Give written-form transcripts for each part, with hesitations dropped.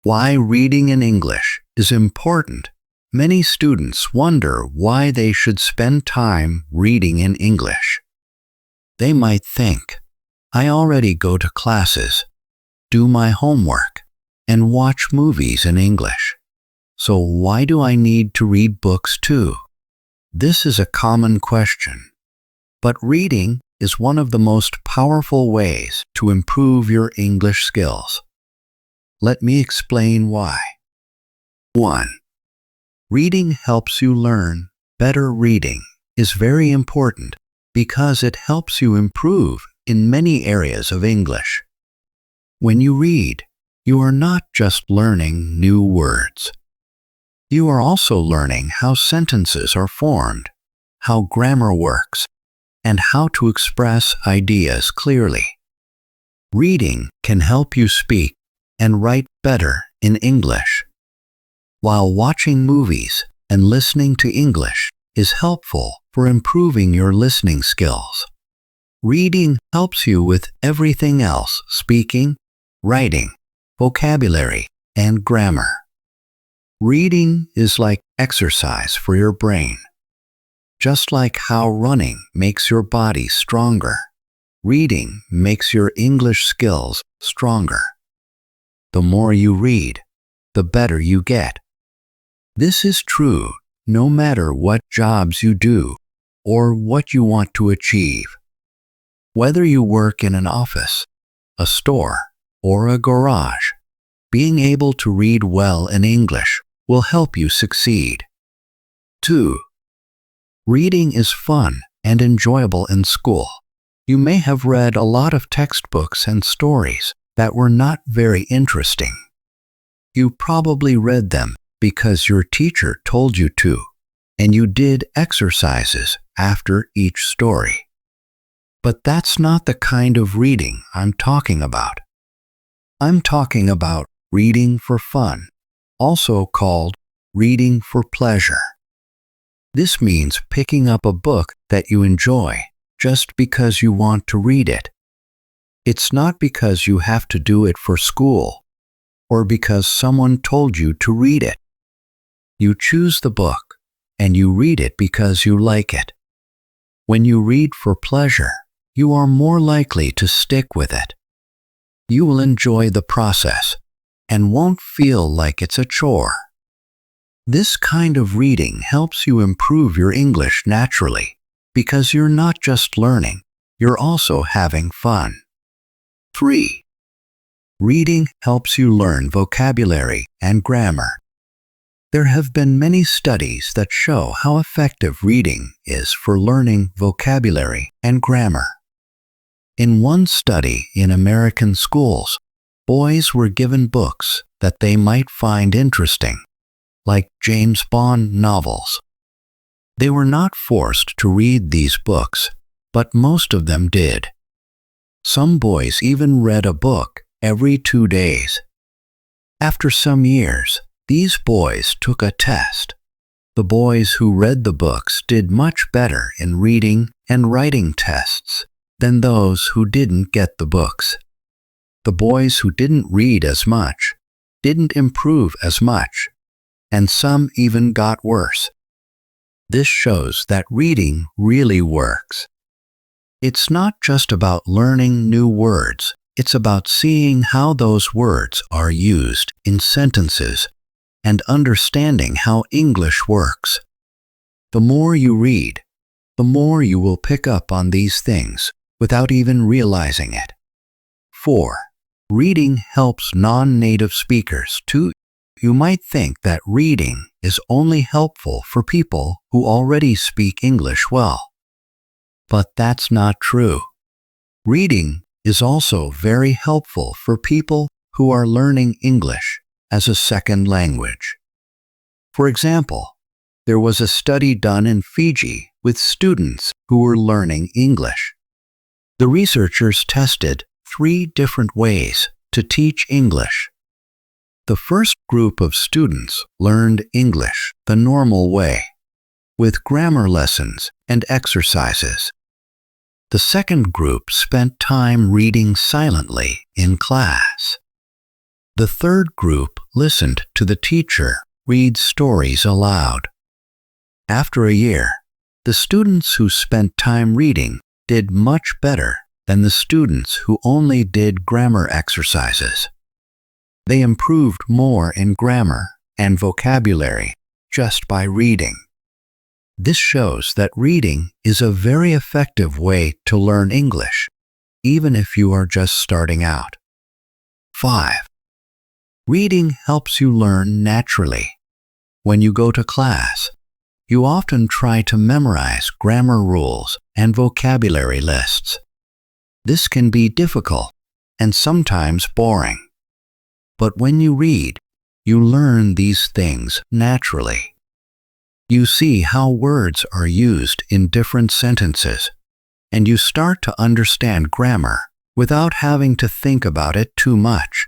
Why reading in English is important. Many students wonder why they should spend time reading in English. They might think, I already go to classes, do my homework, and watch movies in English. So why do I need to read books too? This is a common question. But reading is one of the most powerful ways to improve your English skills. Let me explain why. 1. Reading helps you learn. Better reading is very important because it helps you improve in many areas of English. When you read, you are not just learning new words. You are also learning how sentences are formed, how grammar works, and how to express ideas clearly. Reading can help you speak and write better in English, while watching movies and listening to English is helpful for improving your listening skills. Reading helps you with everything else: speaking, writing, vocabulary, and grammar. Reading is like exercise for your brain. Just like how running makes your body stronger, reading makes your English skills stronger. The more you read, the better you get. This is true no matter what jobs you do or what you want to achieve. Whether you work in an office, a store, or a garage, being able to read well in English will help you succeed. 2. Reading is fun and enjoyable in school. You may have read a lot of textbooks and stories that were not very interesting. You probably read them because your teacher told you to, and you did exercises after each story. But that's not the kind of reading I'm talking about. I'm talking about reading for fun, also called reading for pleasure. This means picking up a book that you enjoy just because you want to read it. It's not because you have to do it for school or because someone told you to read it. You choose the book and you read it because you like it. When you read for pleasure, you are more likely to stick with it. You will enjoy the process and won't feel like it's a chore. This kind of reading helps you improve your English naturally because you're not just learning, you're also having fun. 3. Reading helps you learn vocabulary and grammar. There have been many studies that show how effective reading is for learning vocabulary and grammar. In one study in American schools, boys were given books that they might find interesting, like James Bond novels. They were not forced to read these books, but most of them did. Some boys even read a book every 2 days. After some years, these boys took a test. The boys who read the books did much better in reading and writing tests than those who didn't get the books. The boys who didn't read as much didn't improve as much, and some even got worse. This shows that reading really works. It's not just about learning new words, it's about seeing how those words are used in sentences and understanding how English works. The more you read, the more you will pick up on these things without even realizing it. 4. Reading helps non-native speakers too. You might think that reading is only helpful for people who already speak English well. But that's not true. Reading is also very helpful for people who are learning English as a second language. For example, there was a study done in Fiji with students who were learning English. The researchers tested 3 different ways to teach English. The first group of students learned English the normal way, with grammar lessons and exercises. The second group spent time reading silently in class. The third group listened to the teacher read stories aloud. After a year, the students who spent time reading did much better than the students who only did grammar exercises. They improved more in grammar and vocabulary just by reading. This shows that reading is a very effective way to learn English, even if you are just starting out. 5. Reading helps you learn naturally. When you go to class, you often try to memorize grammar rules and vocabulary lists. This can be difficult and sometimes boring. But when you read, you learn these things naturally. You see how words are used in different sentences, and you start to understand grammar without having to think about it too much.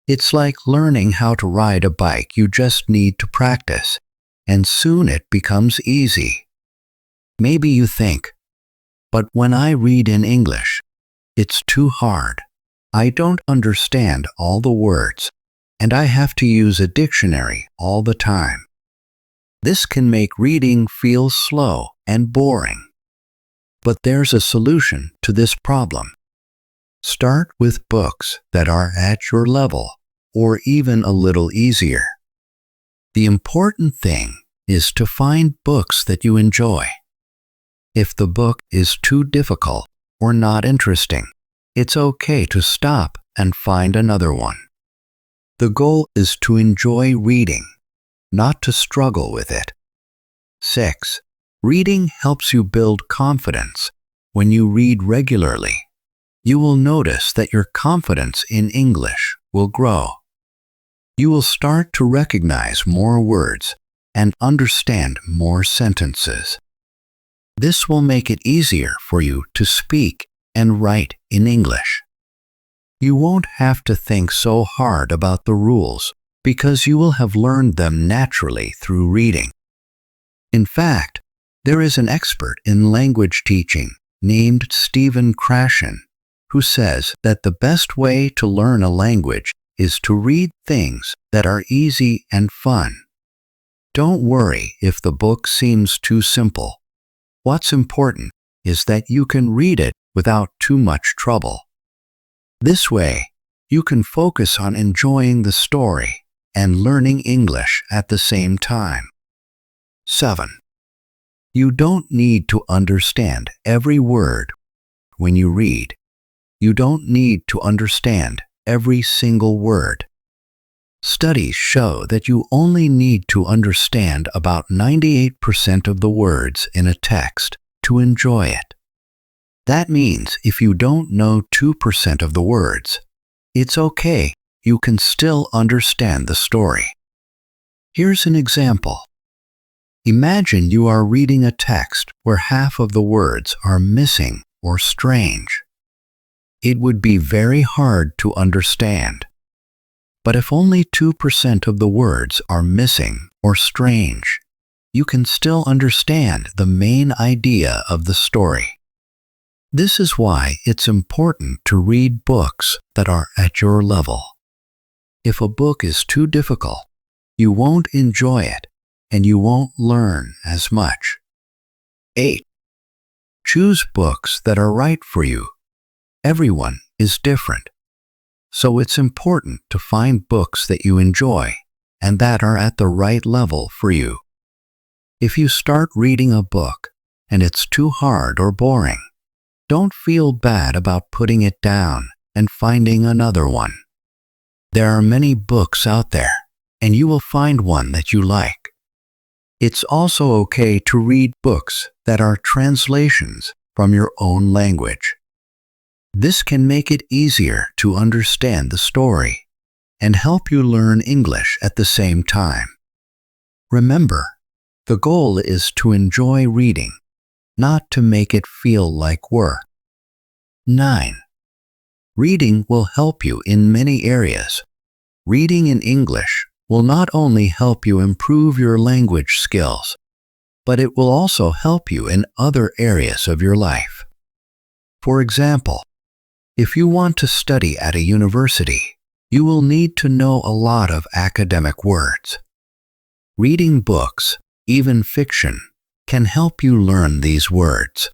It's like learning how to ride a bike. You just need to practice, and soon it becomes easy. Maybe you think, but when I read in English, it's too hard. I don't understand all the words, and I have to use a dictionary all the time. This can make reading feel slow and boring. But there's a solution to this problem. Start with books that are at your level, or even a little easier. The important thing is to find books that you enjoy. If the book is too difficult or not interesting, it's okay to stop and find another one. The goal is to enjoy reading, not to struggle with it. 6. Reading helps you build confidence. When you read regularly, you will notice that your confidence in English will grow. You will start to recognize more words and understand more sentences. This will make it easier for you to speak and write in English. You won't have to think so hard about the rules because you will have learned them naturally through reading. In fact, there is an expert in language teaching named Stephen Krashen who says that the best way to learn a language is to read things that are easy and fun. Don't worry if the book seems too simple. What's important is that you can read it without too much trouble. This way, you can focus on enjoying the story and learning English at the same time. 7. You don't need to understand every word when you read. You don't need to understand every single word. Studies show that you only need to understand about 98% of the words in a text to enjoy it. That means if you don't know 2% of the words, it's okay, you can still understand the story. Here's an example. Imagine you are reading a text where half of the words are missing or strange. It would be very hard to understand. But if only 2% of the words are missing or strange, you can still understand the main idea of the story. This is why it's important to read books that are at your level. If a book is too difficult, you won't enjoy it and you won't learn as much. 8. Choose books that are right for you. Everyone is different. So it's important to find books that you enjoy and that are at the right level for you. If you start reading a book and it's too hard or boring, don't feel bad about putting it down and finding another one. There are many books out there, and you will find one that you like. It's also okay to read books that are translations from your own language. This can make it easier to understand the story and help you learn English at the same time. Remember, the goal is to enjoy reading, not to make it feel like work. 9. Reading will help you in many areas. Reading in English will not only help you improve your language skills, but it will also help you in other areas of your life. For example, if you want to study at a university, you will need to know a lot of academic words. Reading books, even fiction, can help you learn these words.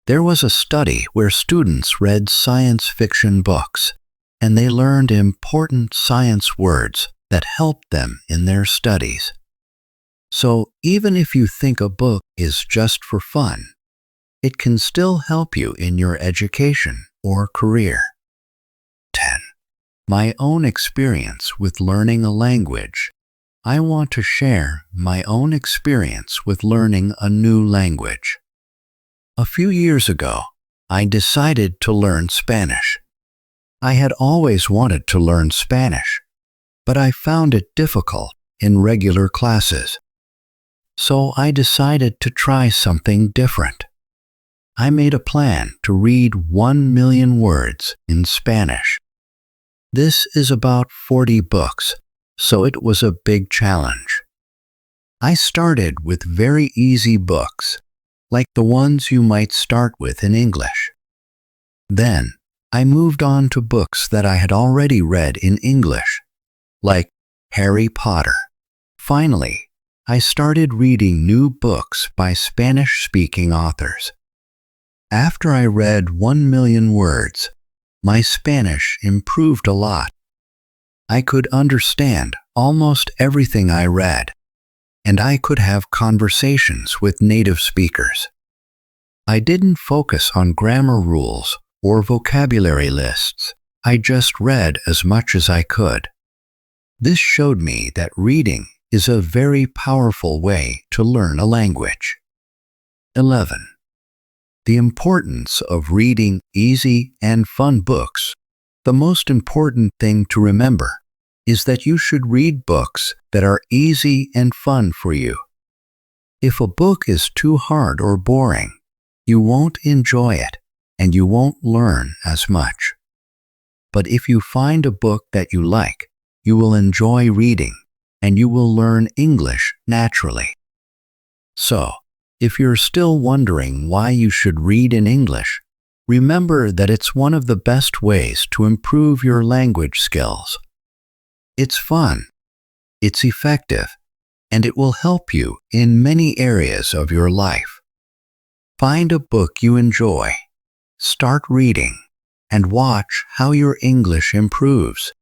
There was a study where students read science fiction books, and they learned important science words that helped them in their studies. So even if you think a book is just for fun, it can still help you in your education or career. 10. My own experience with learning a language. I want to share my own experience with learning a new language. A few years ago, I decided to learn Spanish. I had always wanted to learn Spanish, but I found it difficult in regular classes. So I decided to try something different. I made a plan to read 1 million words in Spanish. This is about 40 books, so it was a big challenge. I started with very easy books, like the ones you might start with in English. Then, I moved on to books that I had already read in English, like Harry Potter. Finally, I started reading new books by Spanish-speaking authors. After I read 1 million words, my Spanish improved a lot. I could understand almost everything I read, and I could have conversations with native speakers. I didn't focus on grammar rules or vocabulary lists. I just read as much as I could. This showed me that reading is a very powerful way to learn a language. 11. The importance of reading easy and fun books. The most important thing to remember is that you should read books that are easy and fun for you. If a book is too hard or boring, you won't enjoy it and you won't learn as much. But if you find a book that you like, you will enjoy reading and you will learn English naturally. So, if you're still wondering why you should read in English, remember that it's one of the best ways to improve your language skills. It's fun, it's effective, and it will help you in many areas of your life. Find a book you enjoy, start reading, and watch how your English improves.